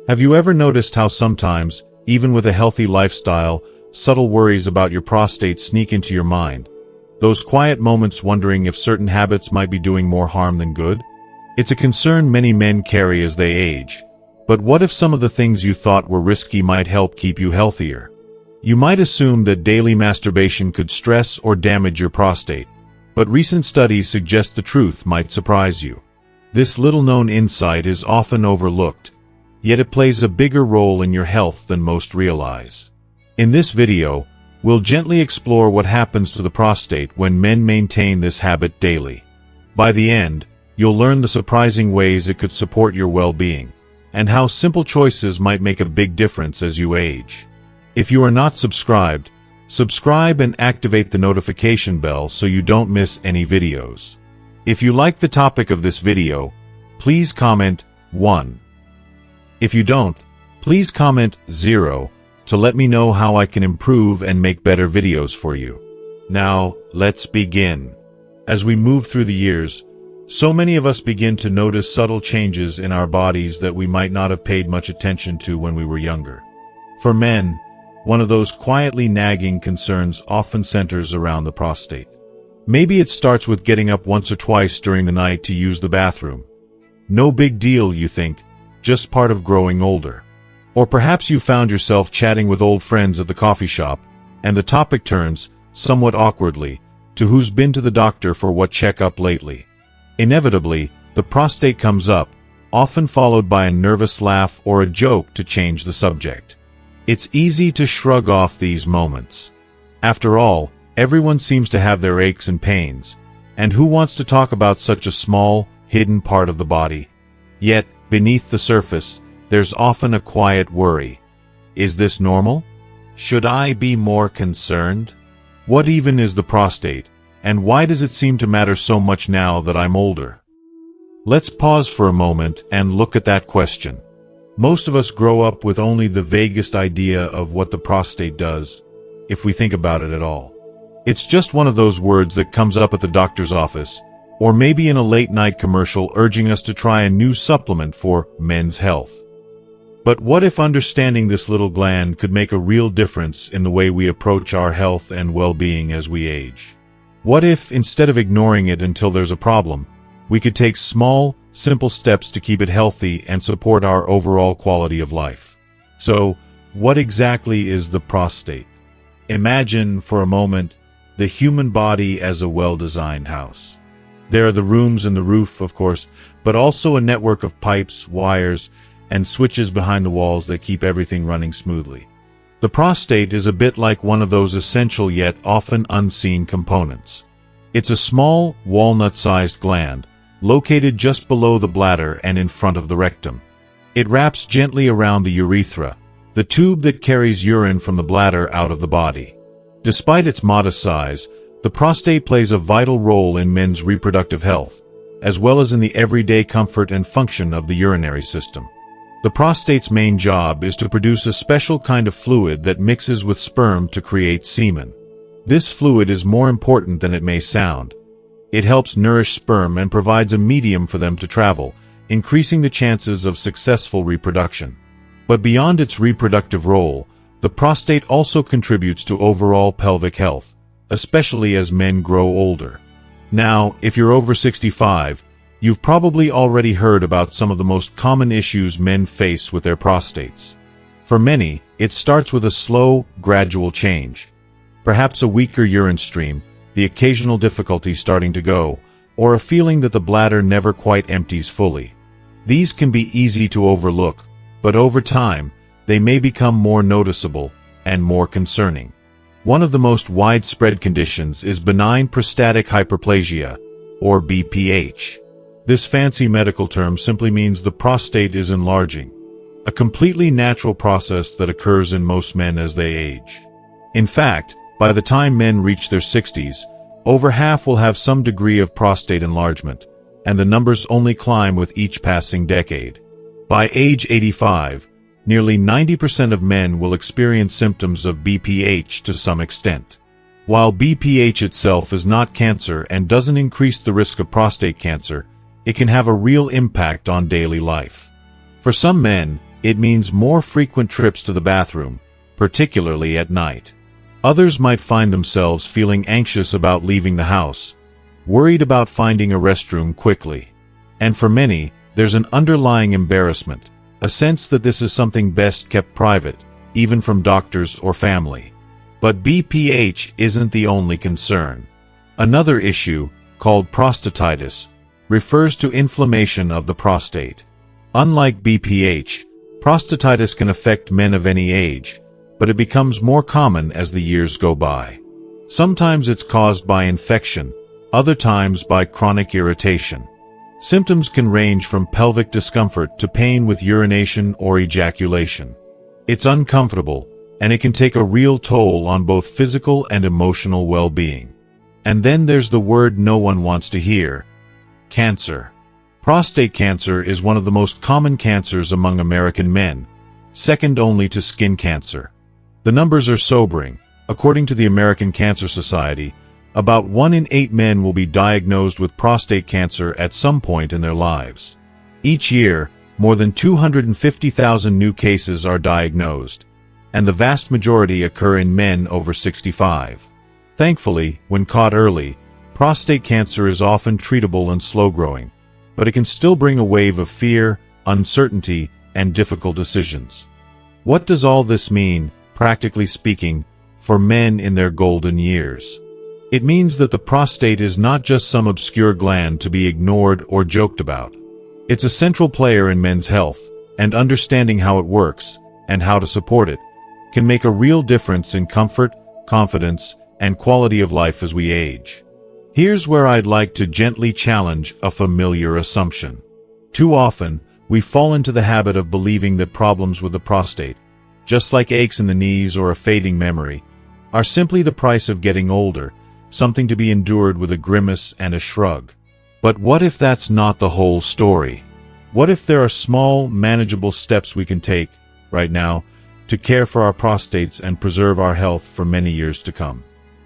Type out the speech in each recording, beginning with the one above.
Have you ever noticed how sometimes, even with a healthy lifestyle, subtle worries about your prostate sneak into your mind? Those quiet moments wondering if certain habits might be doing more harm than good? It's a concern many men carry as they age. But what if some of the things you thought were risky might help keep you healthier? You might assume that daily masturbation could stress or damage your prostate, but recent studies suggest the truth might surprise you. This little-known insight is often overlooked, yet it plays a bigger role in your health than most realize. In this video, we'll gently explore what happens to the prostate when men maintain this habit daily. By the end, you'll learn the surprising ways it could support your well-being, and how simple choices might make a big difference as you age. If you are not subscribed, subscribe and activate the notification bell so you don't miss any videos. If you like the topic of this video, please comment 1. If you don't, please comment 0 to let me know how I can improve and make better videos for you. Now, let's begin. As we move through the years, so many of us begin to notice subtle changes in our bodies that we might not have paid much attention to when we were younger. For men, one of those quietly nagging concerns often centers around the prostate. Maybe it starts with getting up once or twice during the night to use the bathroom. No big deal, you think, just part of growing older. Or perhaps you found yourself chatting with old friends at the coffee shop, and the topic turns, somewhat awkwardly, to who's been to the doctor for what checkup lately. Inevitably, the prostate comes up, often followed by a nervous laugh or a joke to change the subject. It's easy to shrug off these moments. After all, everyone seems to have their aches and pains, and who wants to talk about such a small, hidden part of the body? Yet, beneath the surface, there's often a quiet worry. Is this normal? Should I be more concerned? What even is the prostate? And why does it seem to matter so much now that I'm older? Let's pause for a moment and look at that question. Most of us grow up with only the vaguest idea of what the prostate does, if we think about it at all. It's just one of those words that comes up at the doctor's office, or maybe in a late-night commercial urging us to try a new supplement for men's health. But what if understanding this little gland could make a real difference in the way we approach our health and well-being as we age? What if, instead of ignoring it until there's a problem, we could take small, simple steps to keep it healthy and support our overall quality of life? So, what exactly is the prostate? Imagine, for a moment, the human body as a well-designed house. There are the rooms and the roof, of course, but also a network of pipes, wires, and switches behind the walls that keep everything running smoothly. The prostate is a bit like one of those essential yet often unseen components. It's a small, walnut-sized gland, located just below the bladder and in front of the rectum. It wraps gently around the urethra, the tube that carries urine from the bladder out of the body. Despite its modest size, the prostate plays a vital role in men's reproductive health, as well as in the everyday comfort and function of the urinary system. The prostate's main job is to produce a special kind of fluid that mixes with sperm to create semen. This fluid is more important than it may sound. It helps nourish sperm and provides a medium for them to travel, increasing the chances of successful reproduction. But beyond its reproductive role, the prostate also contributes to overall pelvic health, especially as men grow older. Now, if you're over 65, you've probably already heard about some of the most common issues men face with their prostates. For many, it starts with a slow, gradual change. Perhaps a weaker urine stream, the occasional difficulty starting to go, or a feeling that the bladder never quite empties fully. These can be easy to overlook, but over time, they may become more noticeable and more concerning. One of the most widespread conditions is benign prostatic hyperplasia, or BPH. This fancy medical term simply means the prostate is enlarging, a completely natural process that occurs in most men as they age. In fact, by the time men reach their 60s, over half will have some degree of prostate enlargement, and the numbers only climb with each passing decade. By age 85, nearly 90% of men will experience symptoms of BPH to some extent. While BPH itself is not cancer and doesn't increase the risk of prostate cancer, it can have a real impact on daily life. For some men, it means more frequent trips to the bathroom, particularly at night. Others might find themselves feeling anxious about leaving the house, worried about finding a restroom quickly. And for many, there's an underlying embarrassment, a sense that this is something best kept private, even from doctors or family. But BPH isn't the only concern. Another issue, called prostatitis, refers to inflammation of the prostate. Unlike BPH, prostatitis can affect men of any age, but it becomes more common as the years go by. Sometimes it's caused by infection, other times by chronic irritation. Symptoms can range from pelvic discomfort to pain with urination or ejaculation. It's uncomfortable, and it can take a real toll on both physical and emotional well-being. And then there's the word no one wants to hear: cancer. Prostate cancer is one of the most common cancers among American men, second only to skin cancer. The numbers are sobering. According to the American Cancer Society, about 1 in 8 men will be diagnosed with prostate cancer at some point in their lives. Each year, more than 250,000 new cases are diagnosed, and the vast majority occur in men over 65. Thankfully, when caught early, prostate cancer is often treatable and slow-growing, but it can still bring a wave of fear, uncertainty, and difficult decisions. What does all this mean, practically speaking, for men in their golden years? It means that the prostate is not just some obscure gland to be ignored or joked about. It's a central player in men's health, and understanding how it works, and how to support it, can make a real difference in comfort, confidence, and quality of life as we age. Here's where I'd like to gently challenge a familiar assumption. Too often, we fall into the habit of believing that problems with the prostate, just like aches in the knees or a fading memory, are simply the price of getting older, something to be endured with a grimace and a shrug. But what if that's not the whole story? What if there are small, manageable steps we can take, right now, to care for our prostates and preserve our health for many years to come?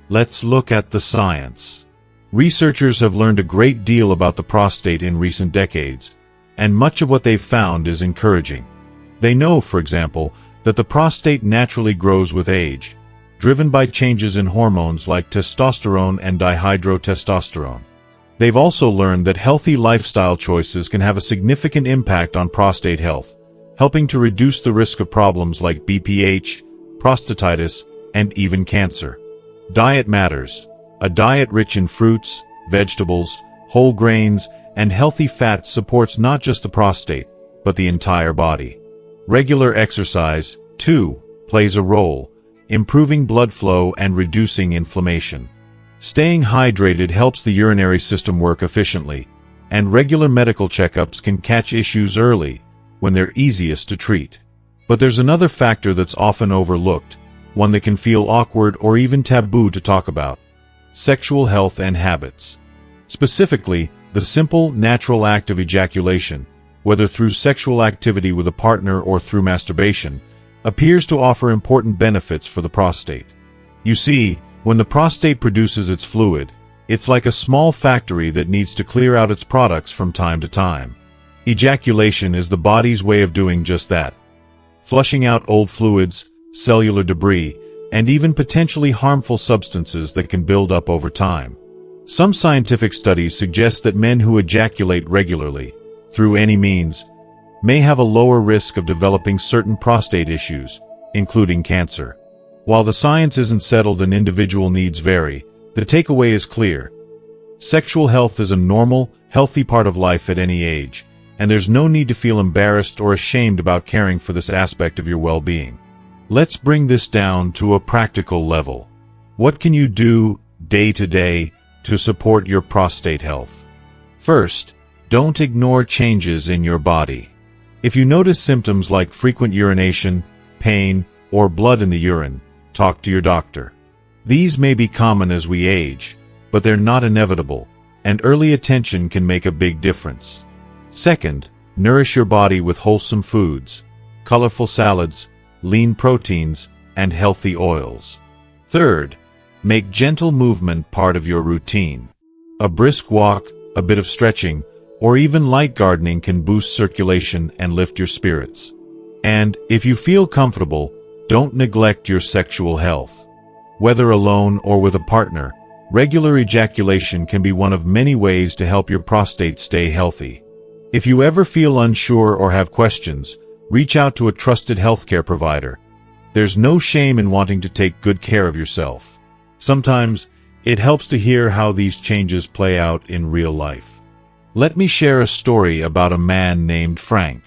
Let's look at the science. Researchers have learned a great deal about the prostate in recent decades, and much of what they've found is encouraging. They know, for example, that the prostate naturally grows with age, driven by changes in hormones like testosterone and dihydrotestosterone. They've also learned that healthy lifestyle choices can have a significant impact on prostate health, helping to reduce the risk of problems like BPH, prostatitis, and even cancer. Diet matters. A diet rich in fruits, vegetables, whole grains, and healthy fats supports not just the prostate, but the entire body. Regular exercise, too, plays a role, improving blood flow and reducing inflammation. Staying hydrated helps the urinary system work efficiently, and regular medical checkups can catch issues early, when they're easiest to treat. But there's another factor that's often overlooked, one that can feel awkward or even taboo to talk about: sexual health and habits. Specifically, the simple, natural act of ejaculation, whether through sexual activity with a partner or through masturbation, appears to offer important benefits for the prostate. You see, when the prostate produces its fluid, it's like a small factory that needs to clear out its products from time to time. Ejaculation is the body's way of doing just that, flushing out old fluids, cellular debris, and even potentially harmful substances that can build up over time. Some scientific studies suggest that men who ejaculate regularly, through any means, may have a lower risk of developing certain prostate issues, including cancer. While the science isn't settled and individual needs vary, the takeaway is clear. Sexual health is a normal, healthy part of life at any age, and there's no need to feel embarrassed or ashamed about caring for this aspect of your well-being. Let's bring this down to a practical level. What can you do, day to day, to support your prostate health? First, don't ignore changes in your body. If you notice symptoms like frequent urination, pain, or blood in the urine, talk to your doctor. These may be common as we age, but they're not inevitable, and early attention can make a big difference. Second, nourish your body with wholesome foods, colorful salads, lean proteins, and healthy oils. Third, make gentle movement part of your routine. A brisk walk, a bit of stretching, or even light gardening can boost circulation and lift your spirits. And, if you feel comfortable, don't neglect your sexual health. Whether alone or with a partner, regular ejaculation can be one of many ways to help your prostate stay healthy. If you ever feel unsure or have questions, reach out to a trusted healthcare provider. There's no shame in wanting to take good care of yourself. Sometimes, it helps to hear how these changes play out in real life. Let me share a story about a man named Frank.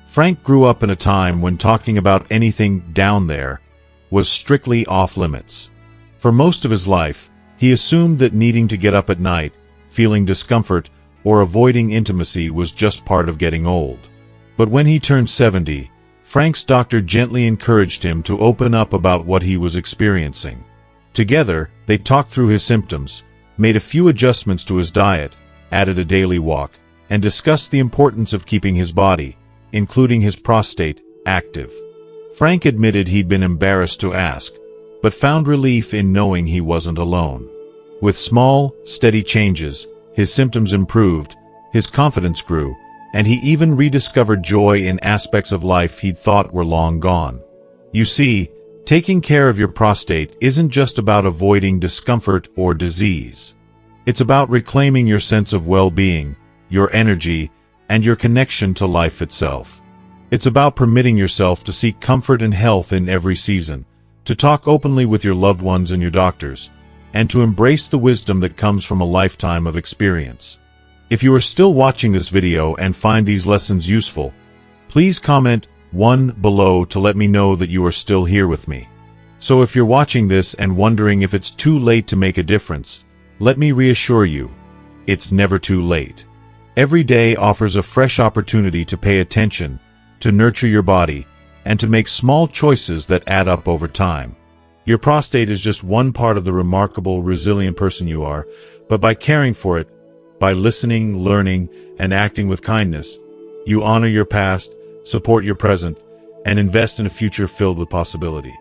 Frank grew up in a time when talking about anything down there was strictly off limits. For most of his life, he assumed that needing to get up at night, feeling discomfort, or avoiding intimacy was just part of getting old. But when he turned 70, Frank's doctor gently encouraged him to open up about what he was experiencing. Together, they talked through his symptoms, made a few adjustments to his diet, added a daily walk, and discussed the importance of keeping his body, including his prostate, active. Frank admitted he'd been embarrassed to ask, but found relief in knowing he wasn't alone. With small, steady changes, his symptoms improved, his confidence grew, and he even rediscovered joy in aspects of life he'd thought were long gone. You see, taking care of your prostate isn't just about avoiding discomfort or disease. It's about reclaiming your sense of well-being, your energy, and your connection to life itself. It's about permitting yourself to seek comfort and health in every season, to talk openly with your loved ones and your doctors, and to embrace the wisdom that comes from a lifetime of experience. If you are still watching this video and find these lessons useful, please comment 1 below to let me know that you are still here with me. So if you're watching this and wondering if it's too late to make a difference, let me reassure you, it's never too late. Every day offers a fresh opportunity to pay attention, to nurture your body, and to make small choices that add up over time. Your prostate is just one part of the remarkable, resilient person you are, but by caring for it, by listening, learning, and acting with kindness, you honor your past, support your present, and invest in a future filled with possibility.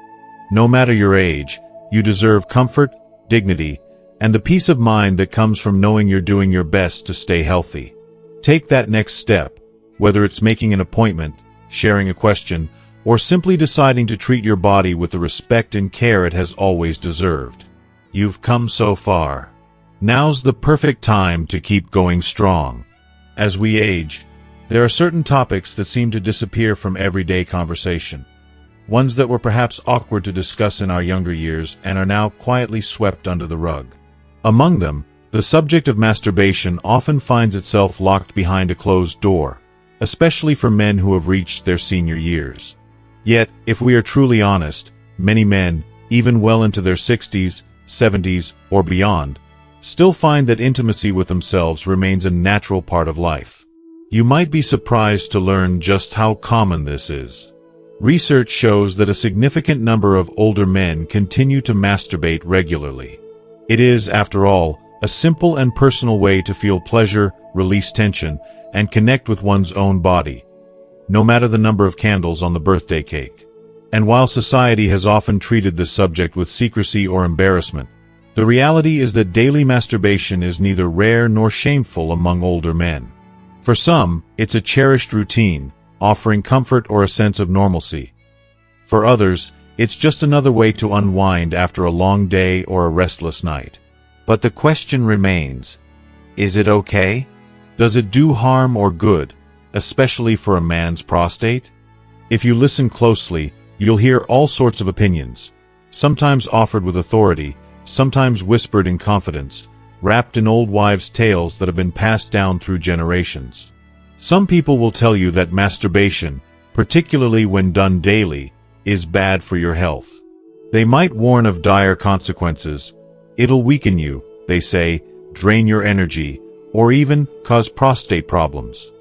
No matter your age, you deserve comfort, dignity, and the peace of mind that comes from knowing you're doing your best to stay healthy. Take that next step, whether it's making an appointment, sharing a question, or simply deciding to treat your body with the respect and care it has always deserved. You've come so far. Now's the perfect time to keep going strong. As we age, there are certain topics that seem to disappear from everyday conversation. Ones that were perhaps awkward to discuss in our younger years and are now quietly swept under the rug. Among them, the subject of masturbation often finds itself locked behind a closed door, especially for men who have reached their senior years. Yet, if we are truly honest, many men, even well into their 60s, 70s, or beyond, still find that intimacy with themselves remains a natural part of life. You might be surprised to learn just how common this is. Research shows that a significant number of older men continue to masturbate regularly. It is, after all, a simple and personal way to feel pleasure, release tension, and connect with one's own body, no matter the number of candles on the birthday cake. And while society has often treated this subject with secrecy or embarrassment, the reality is that daily masturbation is neither rare nor shameful among older men. For some, it's a cherished routine, offering comfort or a sense of normalcy. For others, it's just another way to unwind after a long day or a restless night. But the question remains, is it okay? Does it do harm or good, especially for a man's prostate? If you listen closely, you'll hear all sorts of opinions, sometimes offered with authority, sometimes whispered in confidence, wrapped in old wives' tales that have been passed down through generations. Some people will tell you that masturbation, particularly when done daily, is bad for your health. They might warn of dire consequences. It'll weaken you, they say, drain your energy, or even cause prostate problems.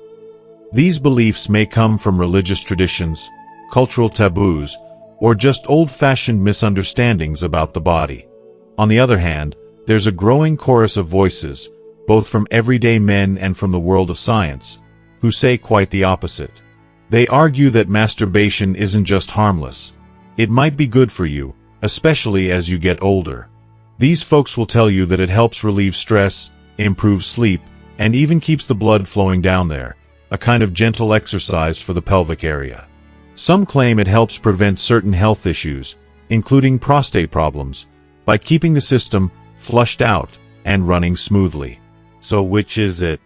These beliefs may come from religious traditions, cultural taboos, or just old-fashioned misunderstandings about the body. On the other hand, there's a growing chorus of voices, both from everyday men and from the world of science, who say quite the opposite. They argue that masturbation isn't just harmless. It might be good for you, especially as you get older. These folks will tell you that it helps relieve stress, improve sleep, and even keeps the blood flowing down there, a kind of gentle exercise for the pelvic area. Some claim it helps prevent certain health issues, including prostate problems, by keeping the system flushed out and running smoothly. So which is it?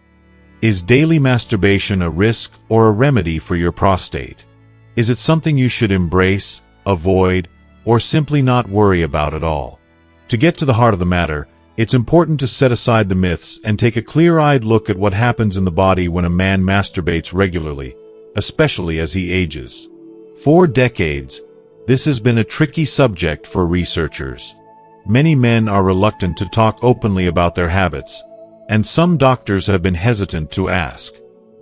Is daily masturbation a risk or a remedy for your prostate? Is it something you should embrace, avoid, or simply not worry about at all? To get to the heart of the matter, it's important to set aside the myths and take a clear-eyed look at what happens in the body when a man masturbates regularly, especially as he ages. For decades, this has been a tricky subject for researchers. Many men are reluctant to talk openly about their habits, and some doctors have been hesitant to ask.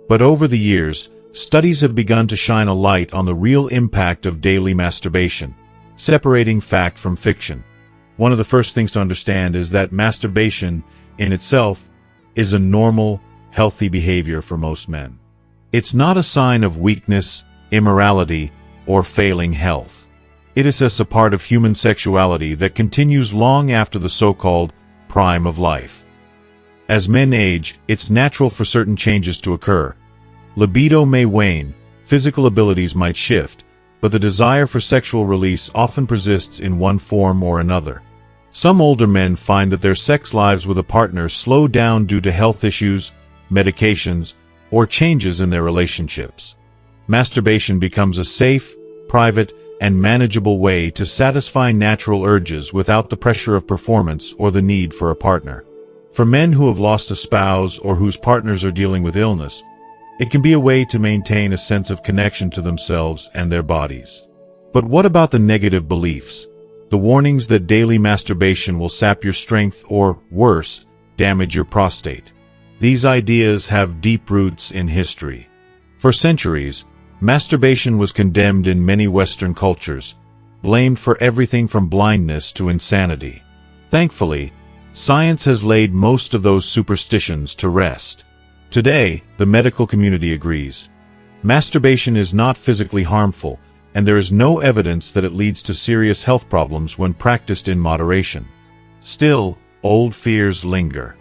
But over the years, studies have begun to shine a light on the real impact of daily masturbation, separating fact from fiction. One of the first things to understand is that masturbation, in itself, is a normal, healthy behavior for most men. It's not a sign of weakness, immorality, or failing health. It is a part of human sexuality that continues long after the so-called prime of life. As men age, it's natural for certain changes to occur. Libido may wane, physical abilities might shift, but the desire for sexual release often persists in one form or another. Some older men find that their sex lives with a partner slow down due to health issues, medications, or changes in their relationships. Masturbation becomes a safe, private, and manageable way to satisfy natural urges without the pressure of performance or the need for a partner. For men who have lost a spouse or whose partners are dealing with illness, it can be a way to maintain a sense of connection to themselves and their bodies. But what about the negative beliefs? The warnings that daily masturbation will sap your strength or, worse, damage your prostate. These ideas have deep roots in history. For centuries, masturbation was condemned in many Western cultures, blamed for everything from blindness to insanity. Thankfully, science has laid most of those superstitions to rest. Today, the medical community agrees. Masturbation is not physically harmful, and there is no evidence that it leads to serious health problems when practiced in moderation. Still, old fears linger.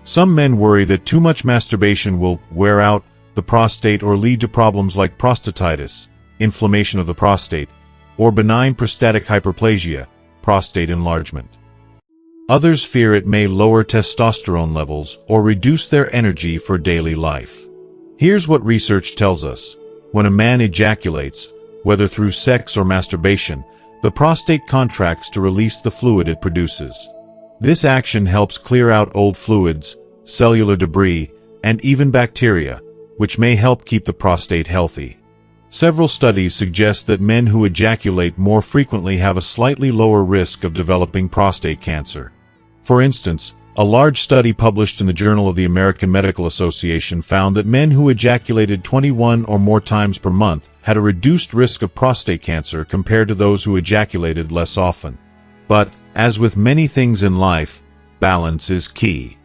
Some men worry that too much masturbation will wear out the prostate or lead to problems like prostatitis, inflammation of the prostate, or benign prostatic hyperplasia, prostate enlargement. Others fear it may lower testosterone levels or reduce their energy for daily life. Here's what research tells us. When a man ejaculates, whether through sex or masturbation, the prostate contracts to release the fluid it produces. This action helps clear out old fluids, cellular debris, and even bacteria, which may help keep the prostate healthy. Several studies suggest that men who ejaculate more frequently have a slightly lower risk of developing prostate cancer. For instance, a large study published in the Journal of the American Medical Association found that men who ejaculated 21 or more times per month had a reduced risk of prostate cancer compared to those who ejaculated less often. But, as with many things in life, balance is key.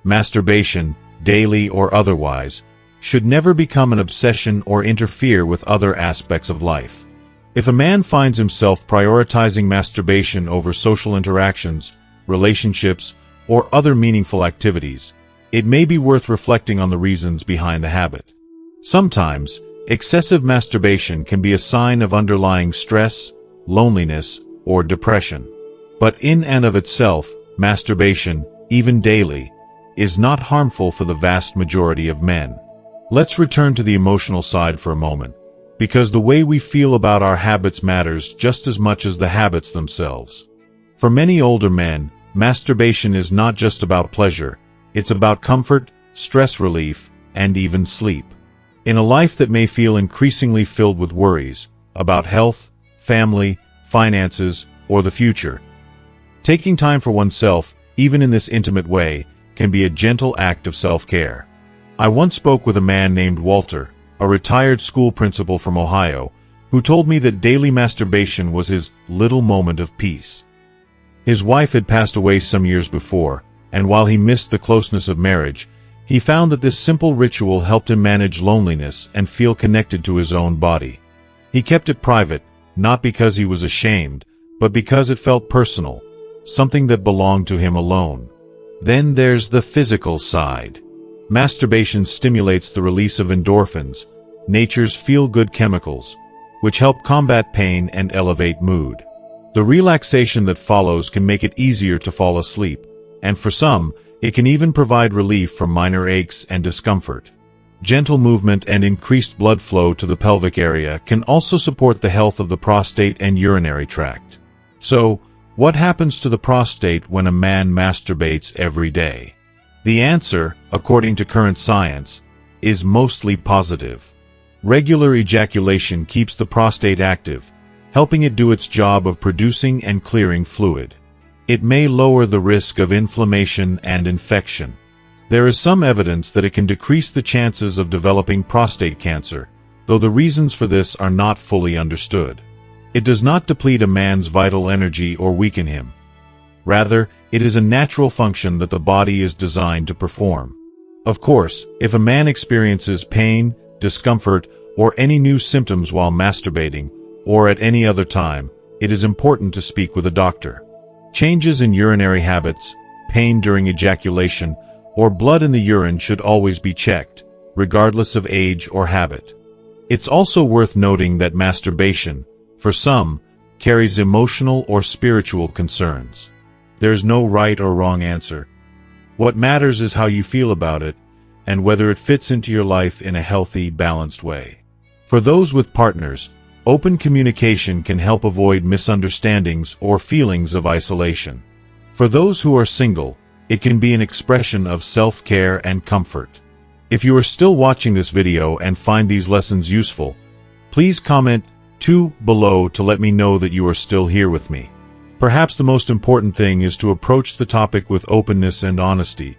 Masturbation, daily or otherwise, should never become an obsession or interfere with other aspects of life. If a man finds himself prioritizing masturbation over social interactions, relationships, or other meaningful activities, it may be worth reflecting on the reasons behind the habit. Sometimes, excessive masturbation can be a sign of underlying stress, loneliness, or depression. But in and of itself, masturbation, even daily, is not harmful for the vast majority of men. Let's return to the emotional side for a moment, because the way we feel about our habits matters just as much as the habits themselves. For many older men, masturbation is not just about pleasure, it's about comfort, stress relief, and even sleep. In a life that may feel increasingly filled with worries about health, family, finances, or the future, taking time for oneself, even in this intimate way, can be a gentle act of self-care. I once spoke with a man named Walter, a retired school principal from Ohio, who told me that daily masturbation was his little moment of peace. His wife had passed away some years before, and while he missed the closeness of marriage, he found that this simple ritual helped him manage loneliness and feel connected to his own body. He kept it private, not because he was ashamed, but because it felt personal, something that belonged to him alone. Then there's the physical side. Masturbation stimulates the release of endorphins, nature's feel-good chemicals, which help combat pain and elevate mood. The relaxation that follows can make it easier to fall asleep, and for some, it can even provide relief from minor aches and discomfort. Gentle movement and increased blood flow to the pelvic area can also support the health of the prostate and urinary tract. So, what happens to the prostate when a man masturbates every day? The answer, according to current science, is mostly positive. Regular ejaculation keeps the prostate active, helping it do its job of producing and clearing fluid. It may lower the risk of inflammation and infection. There is some evidence that it can decrease the chances of developing prostate cancer, though the reasons for this are not fully understood. It does not deplete a man's vital energy or weaken him. Rather, it is a natural function that the body is designed to perform. Of course, if a man experiences pain, discomfort, or any new symptoms while masturbating, or at any other time, it is important to speak with a doctor. Changes in urinary habits, pain during ejaculation, or blood in the urine should always be checked, regardless of age or habit. It's also worth noting that masturbation, for some, carries emotional or spiritual concerns. There's no right or wrong answer. What matters is how you feel about it, and whether it fits into your life in a healthy, balanced way. For those with partners, open communication can help avoid misunderstandings or feelings of isolation. For those who are single, it can be an expression of self-care and comfort. If you are still watching this video and find these lessons useful, please comment 2 below to let me know that you are still here with me. Perhaps the most important thing is to approach the topic with openness and honesty,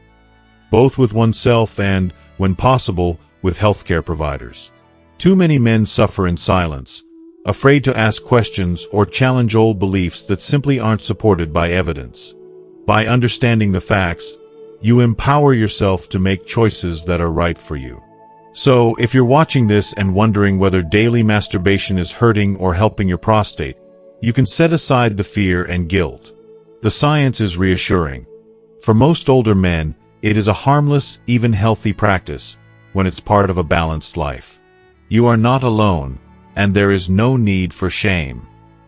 both with oneself and, when possible, with healthcare providers. Too many men suffer in silence, afraid to ask questions or challenge old beliefs that simply aren't supported by evidence. By understanding the facts, you empower yourself to make choices that are right for you. So, if you're watching this and wondering whether daily masturbation is hurting or helping your prostate, you can set aside the fear and guilt. The science is reassuring. For most older men, it is a harmless, even healthy practice when it's part of a balanced life. You are not alone, and there is no need for shame.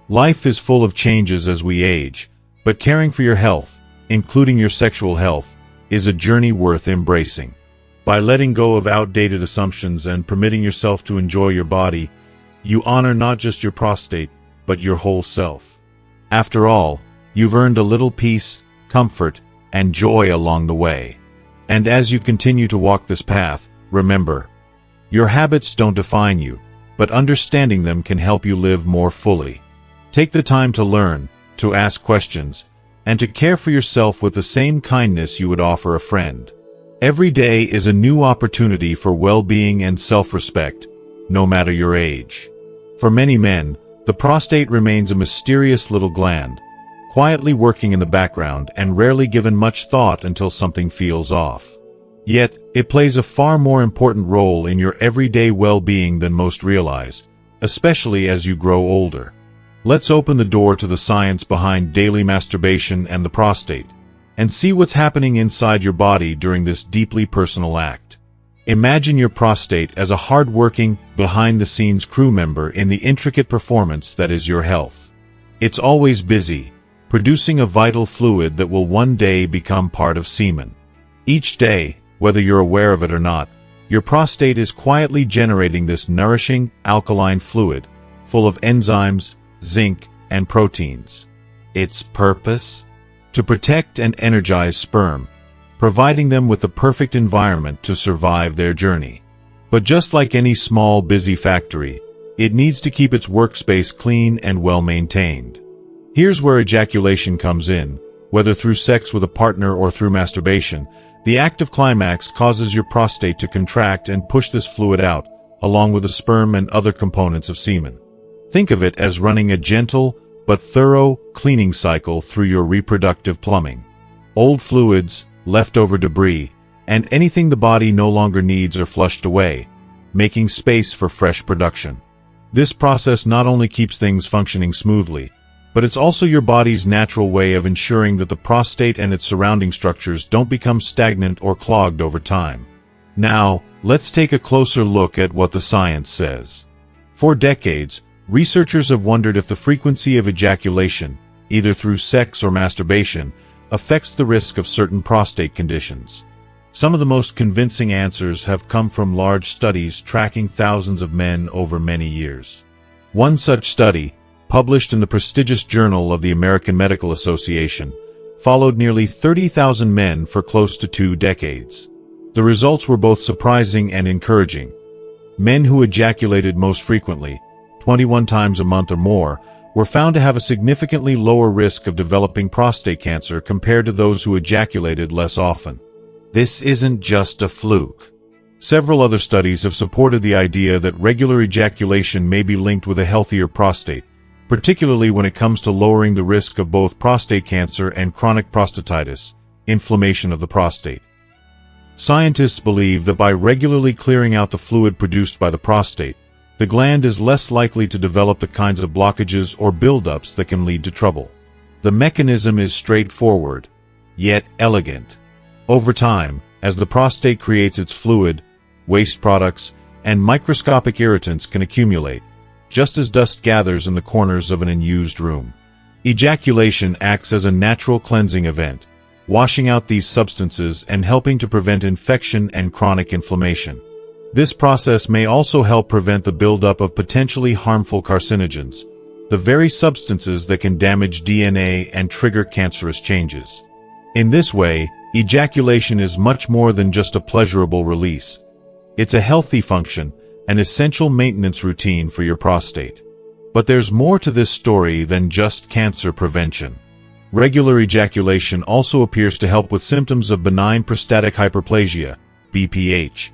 Life is full of changes as we age, but caring for your health, including your sexual health, is a journey worth embracing. By letting go of outdated assumptions and permitting yourself to enjoy your body, you honor not just your prostate, but your whole self. After all, you've earned a little peace, comfort, and joy along the way. And as you continue to walk this path, remember, your habits don't define you, but understanding them can help you live more fully. Take the time to learn, to ask questions, and to care for yourself with the same kindness you would offer a friend. Every day is a new opportunity for well-being and self-respect, no matter your age. For many men, the prostate remains a mysterious little gland, quietly working in the background and rarely given much thought until something feels off. Yet, it plays a far more important role in your everyday well-being than most realize, especially as you grow older. Let's open the door to the science behind daily masturbation and the prostate, and see what's happening inside your body during this deeply personal act. Imagine your prostate as a hard-working, behind-the-scenes crew member in the intricate performance that is your health. It's always busy, producing a vital fluid that will one day become part of semen. Each day, whether you're aware of it or not, your prostate is quietly generating this nourishing, alkaline fluid, full of enzymes, zinc, and proteins. Its purpose? To protect and energize sperm, providing them with the perfect environment to survive their journey. But just like any small, busy factory, it needs to keep its workspace clean and well-maintained. Here's where ejaculation comes in. Whether through sex with a partner or through masturbation, the act of climax causes your prostate to contract and push this fluid out, along with the sperm and other components of semen. Think of it as running a gentle but thorough cleaning cycle through your reproductive plumbing. Old fluids, leftover debris, and anything the body no longer needs are flushed away, making space for fresh production. This process not only keeps things functioning smoothly, but it's also your body's natural way of ensuring that the prostate and its surrounding structures don't become stagnant or clogged over time. Now, let's take a closer look at what the science says. For decades, Researchers have wondered if the frequency of ejaculation, either through sex or masturbation, affects the risk of certain prostate conditions. Some of the most convincing answers have come from large studies tracking thousands of men over many years. One such study, published in the prestigious Journal of the American Medical Association, followed nearly 30,000 men for close to 2 decades. The results were both surprising and encouraging. Men who ejaculated most frequently, 21 times a month or more, were found to have a significantly lower risk of developing prostate cancer compared to those who ejaculated less often. This isn't just a fluke. Several other studies have supported the idea that regular ejaculation may be linked with a healthier prostate, particularly when it comes to lowering the risk of both prostate cancer and chronic prostatitis, inflammation of the prostate. Scientists believe that by regularly clearing out the fluid produced by the prostate, the gland is less likely to develop the kinds of blockages or buildups that can lead to trouble. The mechanism is straightforward, yet elegant. Over time, as the prostate creates its fluid, waste products, and microscopic irritants can accumulate, just as dust gathers in the corners of an unused room. Ejaculation acts as a natural cleansing event, washing out these substances and helping to prevent infection and chronic inflammation. This process may also help prevent the buildup of potentially harmful carcinogens, the very substances that can damage DNA and trigger cancerous changes. In this way, ejaculation is much more than just a pleasurable release. It's a healthy function, an essential maintenance routine for your prostate. But there's more to this story than just cancer prevention. Regular ejaculation also appears to help with symptoms of benign prostatic hyperplasia, BPH,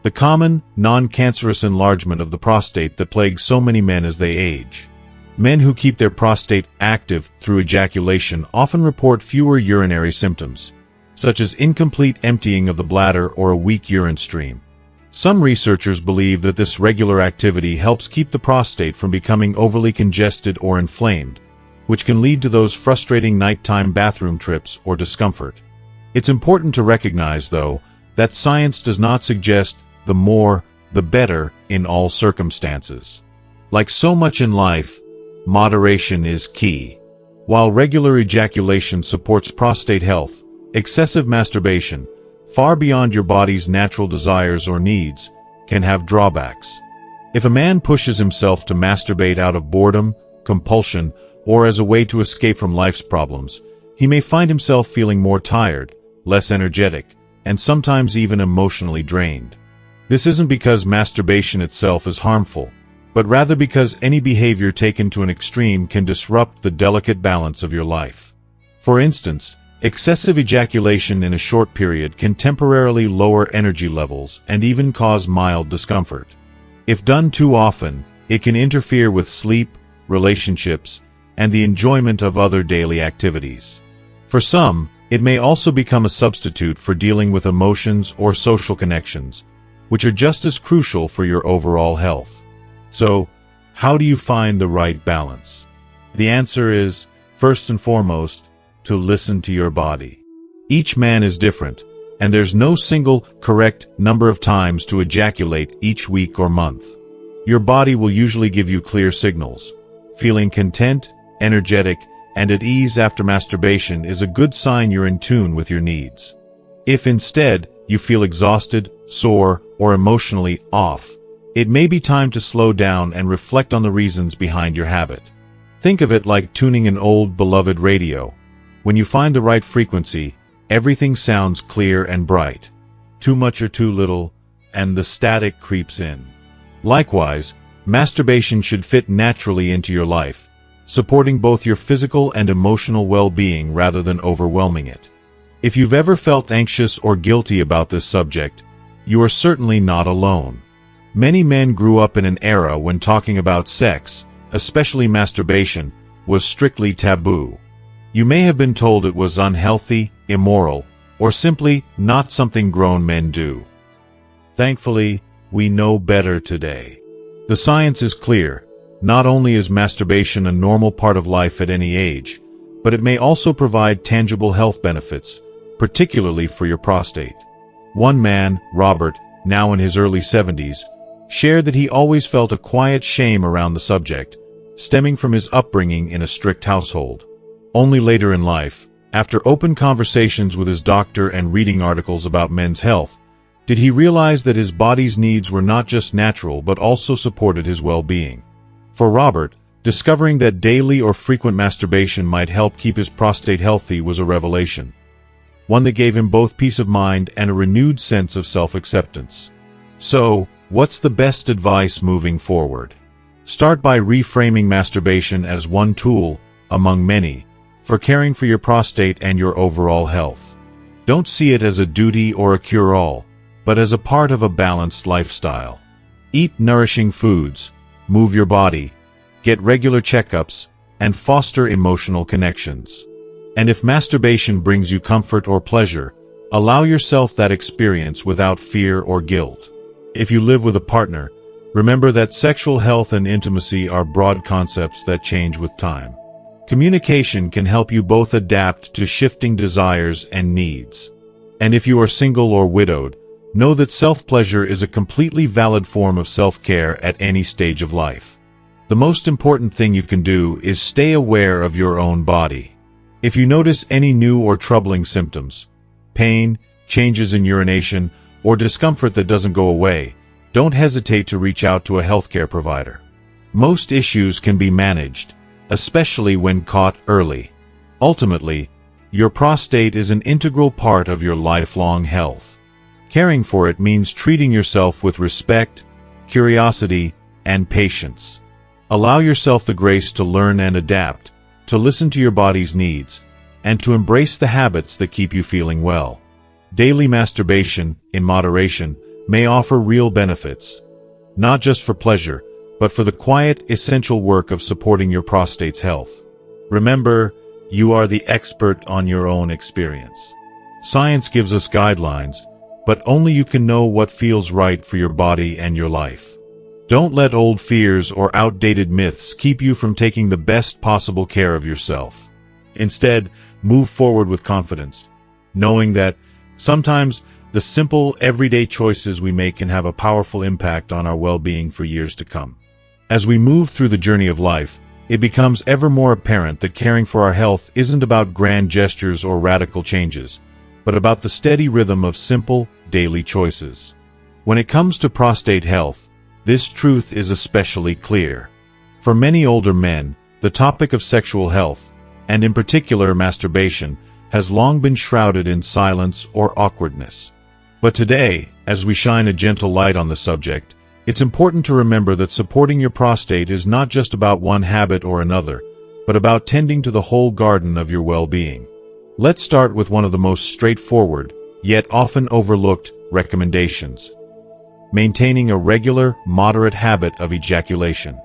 the common, non-cancerous enlargement of the prostate that plagues so many men as they age. Men who keep their prostate active through ejaculation often report fewer urinary symptoms, such as incomplete emptying of the bladder or a weak urine stream. Some researchers believe that this regular activity helps keep the prostate from becoming overly congested or inflamed, which can lead to those frustrating nighttime bathroom trips or discomfort. It's important to recognize, though, that science does not suggest the more, the better in all circumstances. Like so much in life, moderation is key. While regular ejaculation supports prostate health, excessive masturbation, far beyond your body's natural desires or needs, can have drawbacks. If a man pushes himself to masturbate out of boredom, compulsion, or as a way to escape from life's problems, he may find himself feeling more tired, less energetic, and sometimes even emotionally drained. This isn't because masturbation itself is harmful, but rather because any behavior taken to an extreme can disrupt the delicate balance of your life. For instance, excessive ejaculation in a short period can temporarily lower energy levels and even cause mild discomfort. If done too often, it can interfere with sleep, relationships, and the enjoyment of other daily activities. For some, it may also become a substitute for dealing with emotions or social connections, which are just as crucial for your overall health. So, how do you find the right balance? The answer is, first and foremost, to listen to your body. Each man is different, and there's no single, correct number of times to ejaculate each week or month. Your body will usually give you clear signals. Feeling content, energetic, and at ease after masturbation is a good sign you're in tune with your needs. If instead, you feel exhausted, sore, or emotionally off, it may be time to slow down and reflect on the reasons behind your habit. Think of it like tuning an old, beloved radio. When you find the right frequency, everything sounds clear and bright. Too much or too little, and the static creeps in. Likewise, masturbation should fit naturally into your life, supporting both your physical and emotional well-being rather than overwhelming it. If you've ever felt anxious or guilty about this subject, you are certainly not alone. Many men grew up in an era when talking about sex, especially masturbation, was strictly taboo. You may have been told it was unhealthy, immoral, or simply not something grown men do. Thankfully, we know better today. The science is clear. Not only is masturbation a normal part of life at any age, but it may also provide tangible health benefits, particularly for your prostate. One man, Robert, now in his early 70s, shared that he always felt a quiet shame around the subject, stemming from his upbringing in a strict household. Only later in life, after open conversations with his doctor and reading articles about men's health, did he realize that his body's needs were not just natural but also supported his well-being. For Robert, discovering that daily or frequent masturbation might help keep his prostate healthy was a revelation, one that gave him both peace of mind and a renewed sense of self-acceptance. So, what's the best advice moving forward? Start by reframing masturbation as one tool, among many, for caring for your prostate and your overall health. Don't see it as a duty or a cure-all, but as a part of a balanced lifestyle. Eat nourishing foods, move your body, get regular checkups, and foster emotional connections. And if masturbation brings you comfort or pleasure, allow yourself that experience without fear or guilt. If you live with a partner, remember that sexual health and intimacy are broad concepts that change with time. Communication can help you both adapt to shifting desires and needs. And if you are single or widowed, know that self-pleasure is a completely valid form of self-care at any stage of life. The most important thing you can do is stay aware of your own body. If you notice any new or troubling symptoms, pain, changes in urination, or discomfort that doesn't go away, don't hesitate to reach out to a healthcare provider. Most issues can be managed, especially when caught early. Ultimately, your prostate is an integral part of your lifelong health. Caring for it means treating yourself with respect, curiosity, and patience. Allow yourself the grace to learn and adapt, to listen to your body's needs, and to embrace the habits that keep you feeling well. Daily masturbation, in moderation, may offer real benefits, not just for pleasure, but for the quiet, essential work of supporting your prostate's health. Remember, you are the expert on your own experience. Science gives us guidelines, but only you can know what feels right for your body and your life. Don't let old fears or outdated myths keep you from taking the best possible care of yourself. Instead, move forward with confidence, knowing that sometimes the simple, everyday choices we make can have a powerful impact on our well-being for years to come. As we move through the journey of life, it becomes ever more apparent that caring for our health isn't about grand gestures or radical changes, but about the steady rhythm of simple, daily choices. When it comes to prostate health, this truth is especially clear. For many older men, the topic of sexual health, and in particular masturbation, has long been shrouded in silence or awkwardness. But today, as we shine a gentle light on the subject, it's important to remember that supporting your prostate is not just about one habit or another, but about tending to the whole garden of your well-being. Let's start with one of the most straightforward, yet often overlooked, recommendations: maintaining a regular, moderate habit of ejaculation.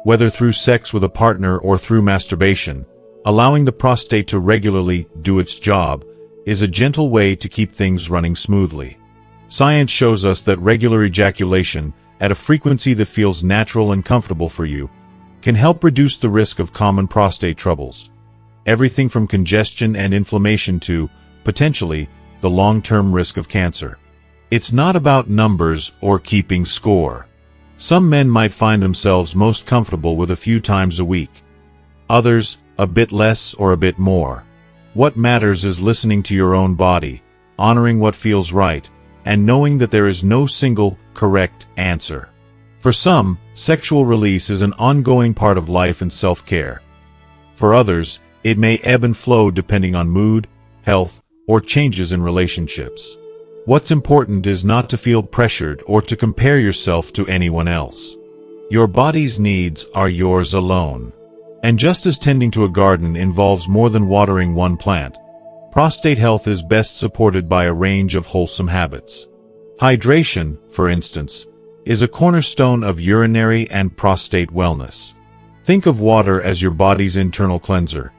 Whether through sex with a partner or through masturbation, allowing the prostate to regularly do its job is a gentle way to keep things running smoothly. Science shows us that regular ejaculation, at a frequency that feels natural and comfortable for you, can help reduce the risk of common prostate troubles. Everything from congestion and inflammation to, potentially, the long-term risk of cancer. It's not about numbers or keeping score. Some men might find themselves most comfortable with a few times a week. Others, a bit less or a bit more. What matters is listening to your own body, honoring what feels right, and knowing that there is no single, correct answer. For some, sexual release is an ongoing part of life and self-care. For others, it may ebb and flow depending on mood, health, or changes in relationships. What's important is not to feel pressured or to compare yourself to anyone else. Your body's needs are yours alone. And just as tending to a garden involves more than watering one plant, prostate health is best supported by a range of wholesome habits. Hydration, for instance, is a cornerstone of urinary and prostate wellness. Think of water as your body's internal cleanser.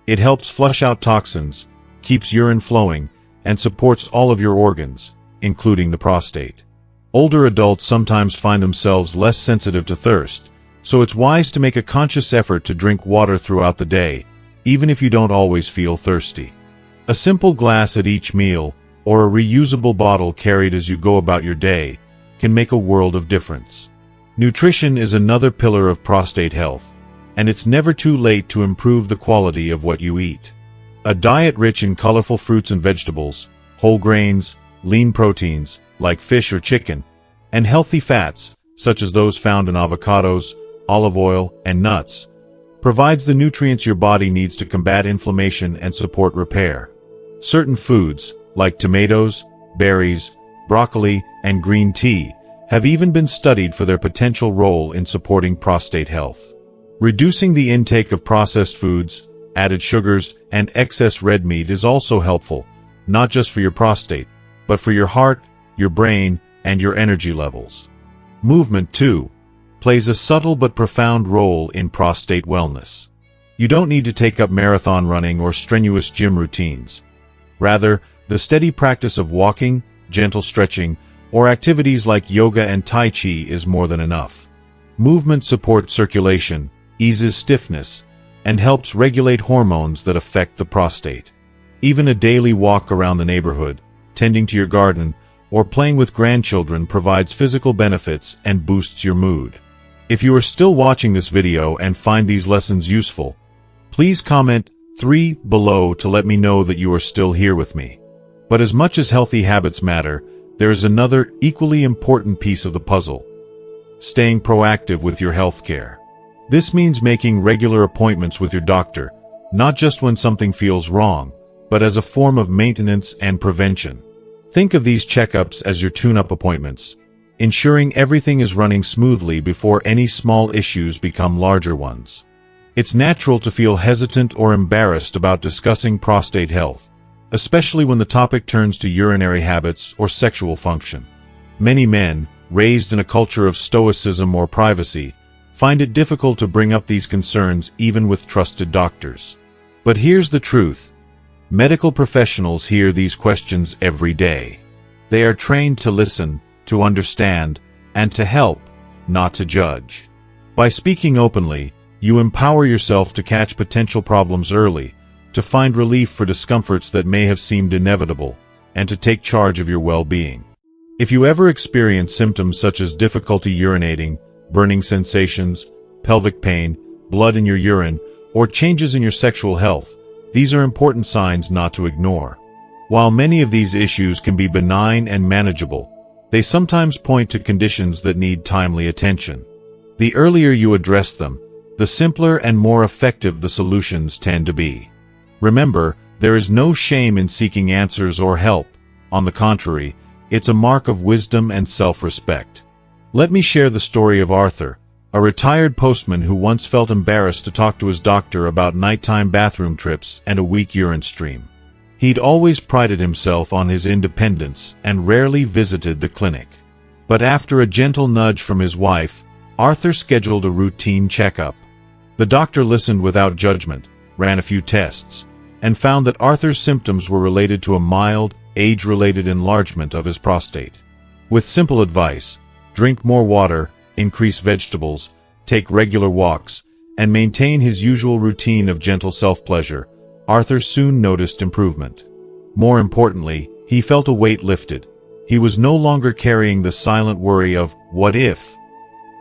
It helps flush out toxins, keeps urine flowing, and supports all of your organs, including the prostate. Older adults sometimes find themselves less sensitive to thirst, so it's wise to make a conscious effort to drink water throughout the day, even if you don't always feel thirsty. A simple glass at each meal, or a reusable bottle carried as you go about your day, can make a world of difference. Nutrition is another pillar of prostate health, and it's never too late to improve the quality of what you eat. A diet rich in colorful fruits and vegetables, whole grains, lean proteins, like fish or chicken, and healthy fats, such as those found in avocados, olive oil, and nuts, provides the nutrients your body needs to combat inflammation and support repair. Certain foods, like tomatoes, berries, broccoli, and green tea, have even been studied for their potential role in supporting prostate health. Reducing the intake of processed foods, added sugars, and excess red meat is also helpful, not just for your prostate, but for your heart, your brain, and your energy levels. Movement, too, plays a subtle but profound role in prostate wellness. You don't need to take up marathon running or strenuous gym routines. Rather, the steady practice of walking, gentle stretching, or activities like yoga and tai chi is more than enough. Movement supports circulation, eases stiffness, and helps regulate hormones that affect the prostate. Even a daily walk around the neighborhood, tending to your garden, or playing with grandchildren provides physical benefits and boosts your mood. If you are still watching this video and find these lessons useful, please comment 3 below to let me know that you are still here with me. But as much as healthy habits matter, there is another equally important piece of the puzzle: staying proactive with your health care. This means making regular appointments with your doctor, not just when something feels wrong, but as a form of maintenance and prevention. Think of these checkups as your tune-up appointments, ensuring everything is running smoothly before any small issues become larger ones. It's natural to feel hesitant or embarrassed about discussing prostate health, especially when the topic turns to urinary habits or sexual function. Many men, raised in a culture of stoicism or privacy, find it difficult to bring up these concerns even with trusted doctors. But here's the truth. Medical professionals hear these questions every day. They are trained to listen, to understand, and to help, not to judge. By speaking openly, you empower yourself to catch potential problems early, to find relief for discomforts that may have seemed inevitable, and to take charge of your well-being. If you ever experience symptoms such as difficulty urinating, burning sensations, pelvic pain, blood in your urine, or changes in your sexual health, these are important signs not to ignore. While many of these issues can be benign and manageable, they sometimes point to conditions that need timely attention. The earlier you address them, the simpler and more effective the solutions tend to be. Remember, there is no shame in seeking answers or help. On the contrary, it's a mark of wisdom and self-respect. Let me share the story of Arthur, a retired postman who once felt embarrassed to talk to his doctor about nighttime bathroom trips and a weak urine stream. He'd always prided himself on his independence and rarely visited the clinic. But after a gentle nudge from his wife, Arthur scheduled a routine checkup. The doctor listened without judgment, ran a few tests, and found that Arthur's symptoms were related to a mild, age-related enlargement of his prostate. With simple advice, drink more water, increase vegetables, take regular walks, and maintain his usual routine of gentle self-pleasure, Arthur soon noticed improvement. More importantly, he felt a weight lifted. He was no longer carrying the silent worry of "what if?"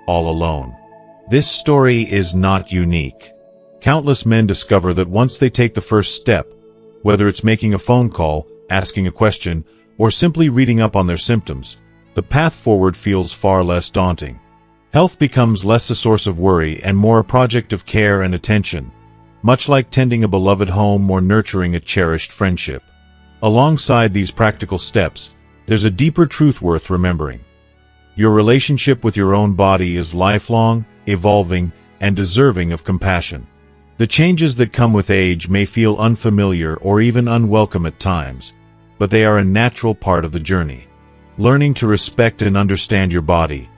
all alone. This story is not unique. Countless men discover that once they take the first step, whether it's making a phone call, asking a question, or simply reading up on their symptoms, the path forward feels far less daunting. Health becomes less a source of worry and more a project of care and attention, much like tending a beloved home or nurturing a cherished friendship. Alongside these practical steps, there's a deeper truth worth remembering. Your relationship with your own body is lifelong, evolving, and deserving of compassion. The changes that come with age may feel unfamiliar or even unwelcome at times, but they are a natural part of the journey. Learning to respect and understand your body,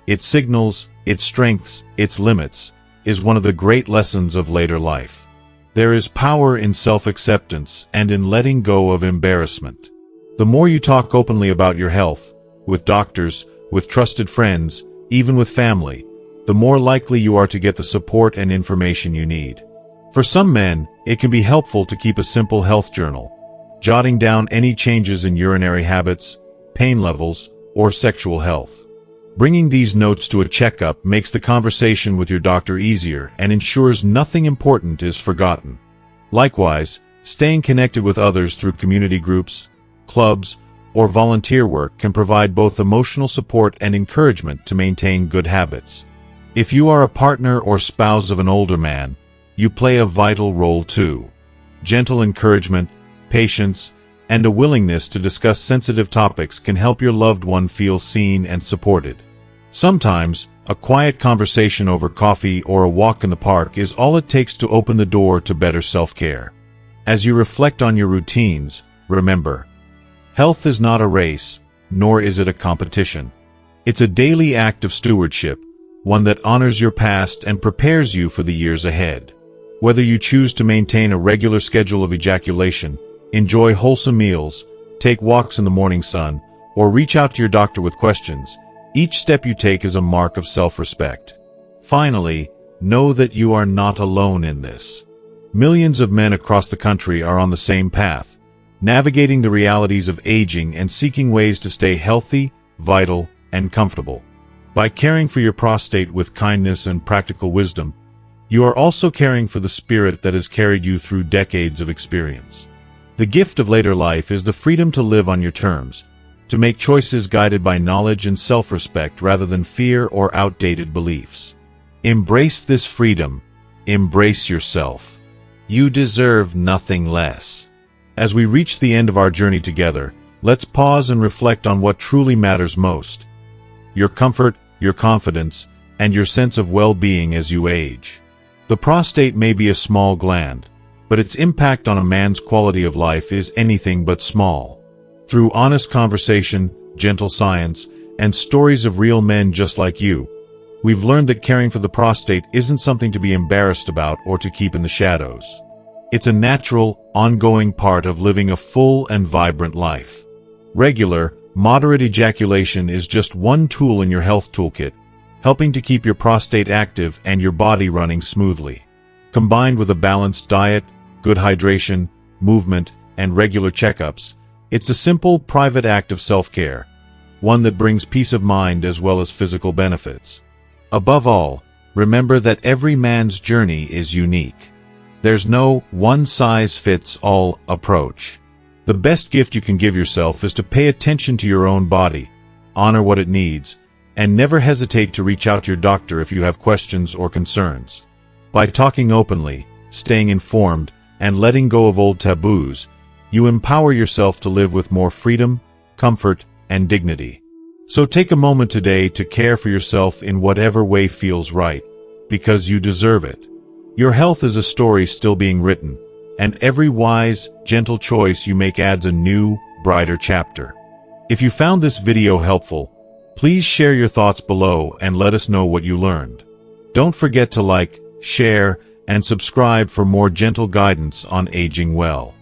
its signals, its strengths, its limits, is one of the great lessons of later life. There is power in self-acceptance and in letting go of embarrassment. The more you talk openly about your health, with doctors, with trusted friends, even with family, the more likely you are to get the support and information you need. For some men, it can be helpful to keep a simple health journal, jotting down any changes in urinary habits, pain levels, or sexual health. Bringing these notes to a checkup makes the conversation with your doctor easier and ensures nothing important is forgotten. Likewise, staying connected with others through community groups, clubs, or volunteer work can provide both emotional support and encouragement to maintain good habits. If you are a partner or spouse of an older man, you play a vital role too. Gentle encouragement, patience, and a willingness to discuss sensitive topics can help your loved one feel seen and supported. Sometimes, a quiet conversation over coffee or a walk in the park is all it takes to open the door to better self-care. As you reflect on your routines, remember, health is not a race, nor is it a competition. It's a daily act of stewardship, one that honors your past and prepares you for the years ahead. Whether you choose to maintain a regular schedule of ejaculation, enjoy wholesome meals, take walks in the morning sun, or reach out to your doctor with questions, each step you take is a mark of self-respect. Finally, know that you are not alone in this. Millions of men across the country are on the same path, navigating the realities of aging and seeking ways to stay healthy, vital, and comfortable. By caring for your prostate with kindness and practical wisdom, you are also caring for the spirit that has carried you through decades of experience. The gift of later life is the freedom to live on your terms, to make choices guided by knowledge and self-respect rather than fear or outdated beliefs. Embrace this freedom. Embrace yourself. You deserve nothing less. As we reach the end of our journey together, let's pause and reflect on what truly matters most: your comfort, your confidence, and your sense of well-being as you age. The prostate may be a small gland, but its impact on a man's quality of life is anything but small. Through honest conversation, gentle science, and stories of real men just like you, we've learned that caring for the prostate isn't something to be embarrassed about or to keep in the shadows. It's a natural, ongoing part of living a full and vibrant life. Regular, moderate ejaculation is just one tool in your health toolkit, helping to keep your prostate active and your body running smoothly. Combined with a balanced diet, good hydration, movement, and regular checkups, it's a simple, private act of self-care, one that brings peace of mind as well as physical benefits. Above all, remember that every man's journey is unique. There's no one-size-fits-all approach. The best gift you can give yourself is to pay attention to your own body, honor what it needs, and never hesitate to reach out to your doctor if you have questions or concerns. By talking openly, staying informed, and letting go of old taboos, you empower yourself to live with more freedom, comfort, and dignity. So take a moment today to care for yourself in whatever way feels right, because you deserve it. Your health is a story still being written, and every wise, gentle choice you make adds a new, brighter chapter. If you found this video helpful, please share your thoughts below and let us know what you learned. Don't forget to like, share, and subscribe for more gentle guidance on aging well.